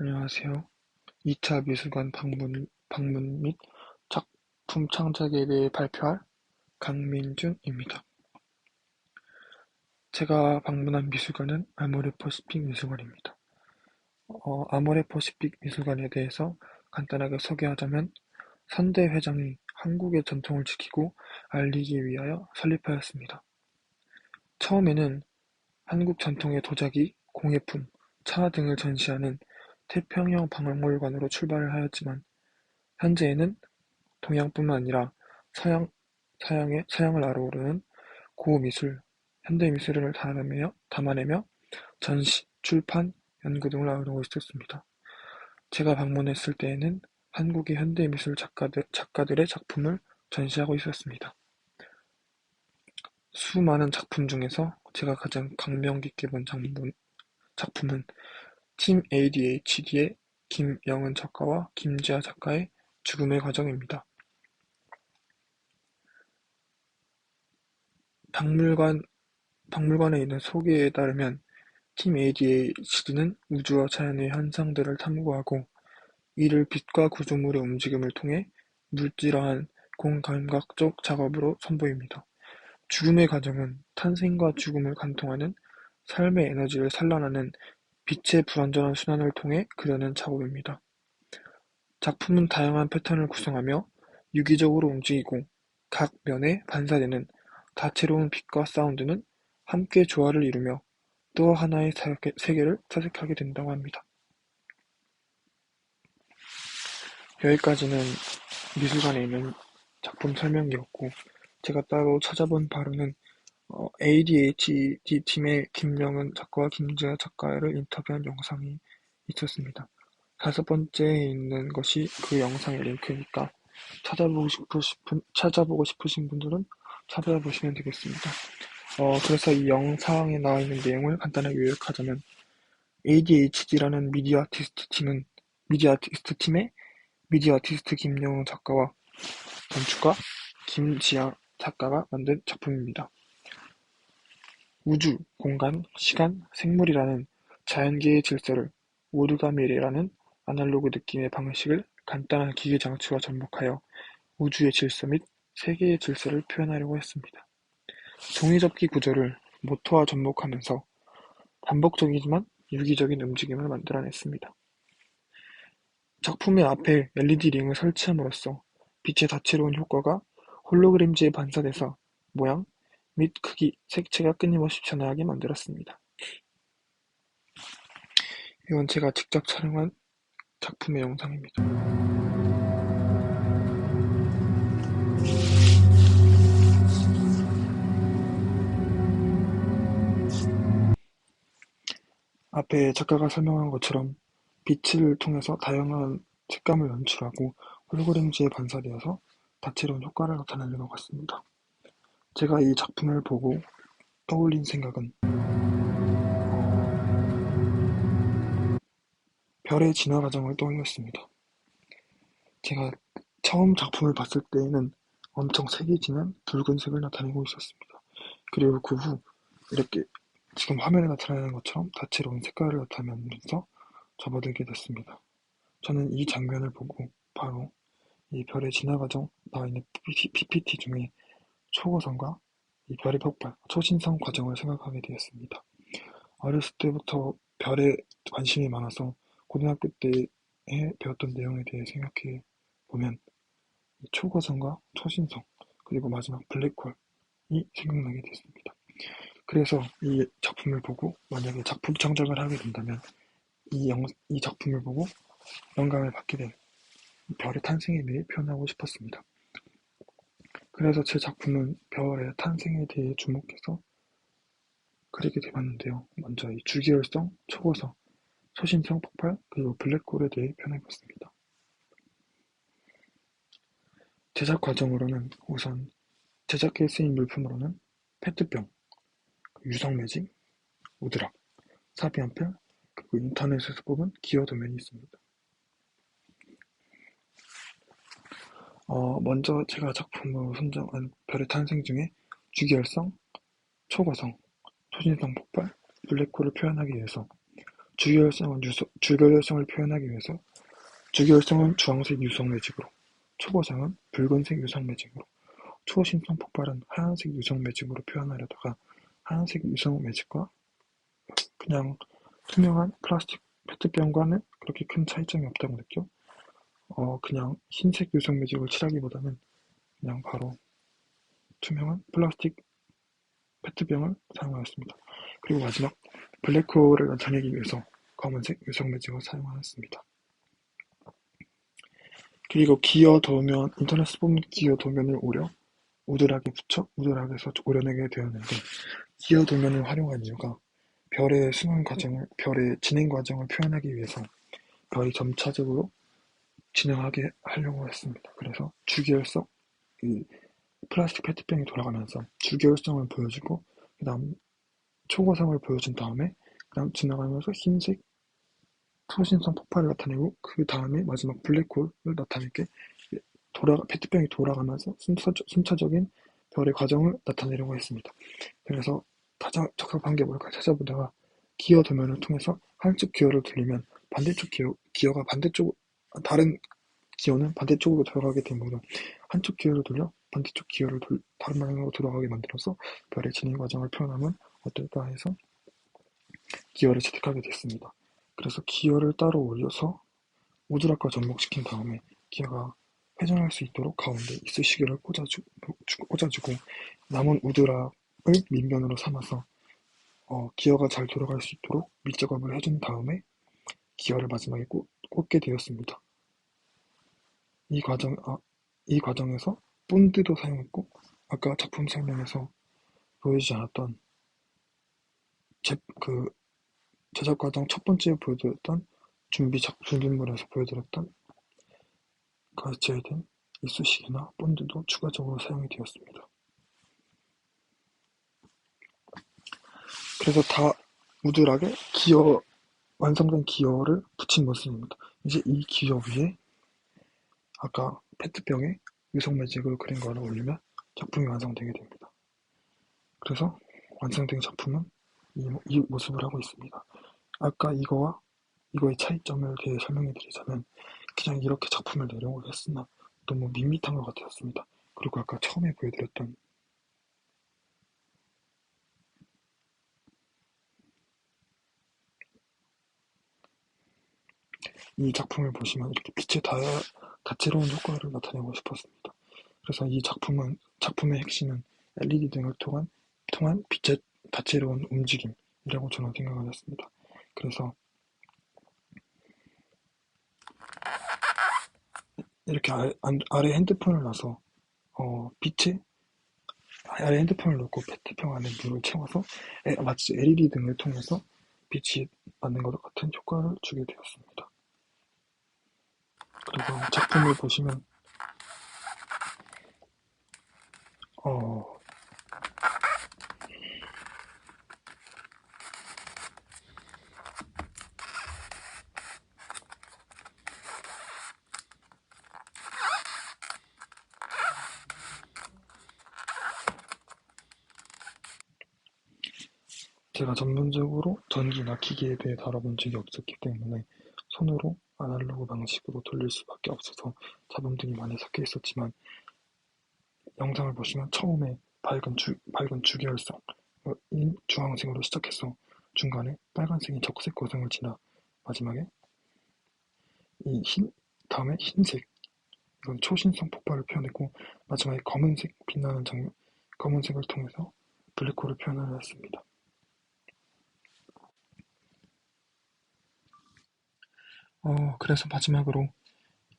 안녕하세요. 2차 미술관 방문 및 작품 창작에 대해 발표할 강민준입니다. 제가 방문한 미술관은 아모레퍼시픽 미술관입니다. 아모레퍼시픽 미술관에 대해서 간단하게 소개하자면 선대 회장이 한국의 전통을 지키고 알리기 위하여 설립하였습니다. 처음에는 한국 전통의 도자기, 공예품, 차 등을 전시하는 태평양 박물관으로 출발을 하였지만 현재에는 동양뿐만 아니라 서양을 아우르는 고미술, 현대미술을 담아내며 전시, 출판, 연구 등을 아우르고 있었습니다. 제가 방문했을 때에는 한국의 현대미술 작가들의 작품을 전시하고 있었습니다. 수많은 작품 중에서 제가 가장 감명 깊게 본 작품은 팀 ADHD의 김영은 작가와 김지아 작가의 죽음의 과정입니다. 박물관에 있는 소개에 따르면 팀 ADHD는 우주와 자연의 현상들을 탐구하고 이를 빛과 구조물의 움직임을 통해 물질화한 공감각적 작업으로 선보입니다. 죽음의 과정은 탄생과 죽음을 관통하는 삶의 에너지를 산란하는 빛의 불완전한 순환을 통해 그려낸 작업입니다. 작품은 다양한 패턴을 구성하며 유기적으로 움직이고 각 면에 반사되는 다채로운 빛과 사운드는 함께 조화를 이루며 또 하나의 세계를 사색하게 된다고 합니다. 여기까지는 미술관에 있는 작품 설명이었고, 제가 따로 찾아본 바로는 ADHD 팀의 김명은 작가와 김지아 작가를 인터뷰한 영상이 있었습니다. 5번째에 있는 것이 그 영상의 링크니까 찾아보고 싶으신 분들은 찾아보시면 되겠습니다. 그래서 이 영상에 나와 있는 내용을 간단하게 요약하자면 ADHD라는 미디어 아티스트 팀의 미디어 아티스트 김영우 작가와 건축가 김지아 작가가 만든 작품입니다. 우주, 공간, 시간, 생물이라는 자연계의 질서를 오르가미래라는 아날로그 느낌의 방식을 간단한 기계 장치와 접목하여 우주의 질서 및 세계의 질서를 표현하려고 했습니다. 종이접기 구조를 모터와 접목하면서 반복적이지만 유기적인 움직임을 만들어냈습니다. 작품의 앞에 LED 링을 설치함으로써 빛의 다채로운 효과가 홀로그램지에 반사돼서 모양 및 크기, 색채가 끊임없이 변화하게 만들었습니다. 이건 제가 직접 촬영한 작품의 영상입니다. 앞에 작가가 설명한 것처럼 빛을 통해서 다양한 색감을 연출하고 홀로그램지에 반사되어서 다채로운 효과를 나타내는 것 같습니다. 제가 이 작품을 보고 떠올린 생각은 별의 진화 과정을 떠올렸습니다. 제가 처음 작품을 봤을 때에는 엄청 색이 진한 붉은색을 나타내고 있었습니다. 그리고 그 후 이렇게 지금 화면에 나타나는 것처럼 다채로운 색깔을 나타내면서 접어들게 됐습니다. 저는 이 장면을 보고 바로 이 별의 진화 과정 나와 있는 PPT 중에 초고성과 이 별의 폭발, 초신성 과정을 생각하게 되었습니다. 어렸을 때부터 별에 관심이 많아서 고등학교 때에 배웠던 내용에 대해 생각해 보면 초고성과 초신성 그리고 마지막 블랙홀이 생각나게 됐습니다. 그래서 이 작품을 보고 만약에 작품 창작을 하게 된다면 이 작품을 보고 영감을 받게 된 별의 탄생에 대해 표현하고 싶었습니다. 그래서 제 작품은 별의 탄생에 대해 주목해서 그리게 돼봤는데요. 먼저 이 주기율성, 초고성, 초신성 폭발, 그리고 블랙홀에 대해 표현해봤습니다. 제작 과정으로는 우선 제작에 쓰인 물품으로는 페트병, 유성 매직, 우드락, 사비연필, 그리고 인터넷에서 뽑은 기어도면이 있습니다. 먼저 제가 작품으로 선정한 별의 탄생 중에 주기율성, 초고성, 초신성 폭발, 블랙홀을 표현하기 위해서 주결성을 표현하기 위해서 주결성은 주황색 유성 매직으로, 초고상은 붉은색 유성 매직으로, 초신성 폭발은 하얀색 유성 매직으로 표현하려다가 하얀색 유성 매직과 그냥 투명한 플라스틱 페트병과는 그렇게 큰 차이점이 없다고 느껴 그냥 흰색 유성 매직을 칠하기보다는 그냥 바로 투명한 플라스틱 페트병을 사용하였습니다. 그리고 마지막 블랙홀을 나타내기 위해서 검은색 유성 매직을 사용하였습니다. 그리고 인터넷 보면 기어 도면을 오려 우드락에 붙여 우드락에서 오려내게 되었는데, 기어 도면을 활용한 이유가 별의 진행 과정을 표현하기 위해서 별이 점차적으로 진행하게 하려고 했습니다. 그래서 주기율성, 이 플라스틱 페트병이 돌아가면서 주기율성을 보여주고, 그 다음 초고성을 보여준 다음에, 그 다음 지나가면서 흰색 초신성 폭발을 나타내고, 그 다음에 마지막 블랙홀을 나타내게 페트병이 돌아가면서 순차적인 별의 과정을 나타내려고 했습니다. 그래서 가장 적합한 게 뭘까 찾아보다가 기어 도면을 통해서 한쪽 기어를 돌리면 기어가 다른 기어는 반대쪽으로 돌아가게 되므로 한쪽 기어를 돌려 반대쪽 기어를 다른 방향으로 돌아가게 만들어서 별의 진행 과정을 표현하면 어떨까 해서 기어를 채택하게 됐습니다. 그래서 기어를 따로 올려서 우드락과 접목시킨 다음에 기어가 회전할 수 있도록 가운데 이쑤시개를 꽂아주고 남은 우드락을 밑면으로 삼아서 기어가 잘 돌아갈 수 있도록 밑작업을 해준 다음에 기어를 마지막에 꽂게 되었습니다. 이 과정에서 본드도 사용했고, 아까 작품 설명에서 보여주지 않았던 그 제작 과정 첫 번째 보여드렸던 준비물에서 보여드렸던 가이드된 이쑤시개나 본드도 추가적으로 사용이 되었습니다. 그래서 다 우드락에 완성된 기어를 붙인 모습입니다. 이제 이 기어 위에 아까 페트병에 유성 매직을 그린 거를 올리면 작품이 완성되게 됩니다. 그래서 완성된 작품은 이 모습을 하고 있습니다. 아까 이거의 차이점을 대해 설명해 드리자면, 그냥 이렇게 작품을 내려고 했으나 너무 밋밋한 것 같았습니다. 그리고 아까 처음에 보여드렸던 이 작품을 보시면 이렇게 빛의 다채로운 효과를 나타내고 싶었습니다. 그래서 이 작품의 핵심은 LED 등을 통한 빛의 다채로운 움직임이라고 저는 생각을 했습니다. 그래서 이렇게 아래 핸드폰을 놔서 빛에 아래 핸드폰을 놓고 페트병 안에 물을 채워서 마치 LED 등을 통해서 빛이 나는 것과 같은 효과를 주게 되었습니다. 그리고 작품을 보시면 어, 제가 전문적으로 전기나 기기에 대해 다뤄본 적이 없었기 때문에 손으로 아날로그 방식으로 돌릴 수밖에 없어서 잡음등이 많이 섞여 있었지만, 영상을 보시면 처음에 밝은 주계열성인 주황색으로 시작해서 중간에 빨간색인 적색 고성을 지나 마지막에 다음에 흰색, 이건 초신성 폭발을 표현했고, 마지막에 검은색 빛나는 장면, 검은색을 통해서 블랙홀을 표현을 했습니다. 그래서 마지막으로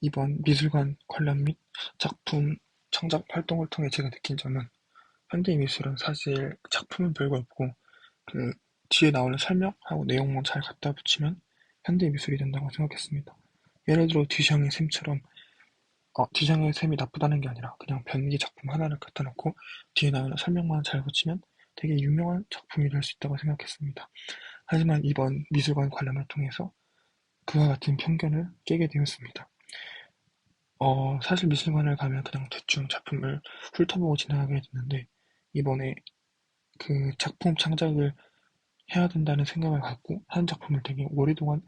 이번 미술관 관람 및 작품 창작 활동을 통해 제가 느낀 점은, 현대미술은 사실 작품은 별거 없고 그 뒤에 나오는 설명하고 내용만 잘 갖다 붙이면 현대미술이 된다고 생각했습니다. 예를 들어 뒤샹의 셈이 나쁘다는 게 아니라 그냥 변기 작품 하나를 갖다 놓고 뒤에 나오는 설명만 잘 붙이면 되게 유명한 작품이 될 수 있다고 생각했습니다. 하지만 이번 미술관 관람을 통해서 그와 같은 편견을 깨게 되었습니다. 사실 미술관을 가면 그냥 대충 작품을 훑어보고 지나가게 됐는데, 이번에 그 작품 창작을 해야 된다는 생각을 갖고 한 작품을 되게 오랫동안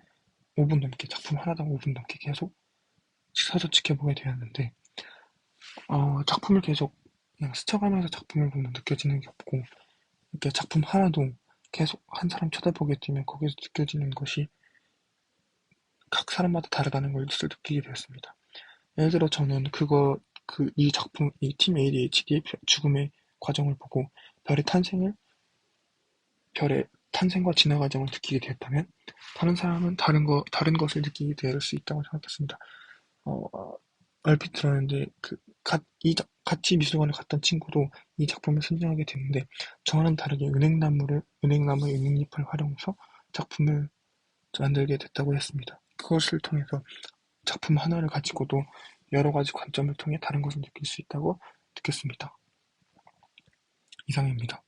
5분 넘게 작품 하나당 5분 넘게 계속 서서 지켜보게 되었는데 작품을 계속 그냥 스쳐가면서 작품을 보면 느껴지는 게 없고 이렇게 작품 하나도 계속 한 사람 쳐다보게 되면 거기서 느껴지는 것이 각 사람마다 다르다는 것을 느끼게 되었습니다. 예를 들어 저는 이 작품, 이 팀 ADHD의 죽음의 과정을 보고 별의 탄생을, 별의 탄생과 진화 과정을 느끼게 되었다면 다른 사람은 다른 것을 느끼게 될 수 있다고 생각했습니다. 어, 얼핏 들었는데 같이 미술관을 갔던 친구도 이 작품을 선정하게 됐는데 저와는 다르게 은행나무의 은행잎을 활용해서 작품을 만들게 됐다고 했습니다. 그것을 통해서 작품 하나를 가지고도 여러 가지 관점을 통해 다른 것을 느낄 수 있다고 느꼈습니다. 이상입니다.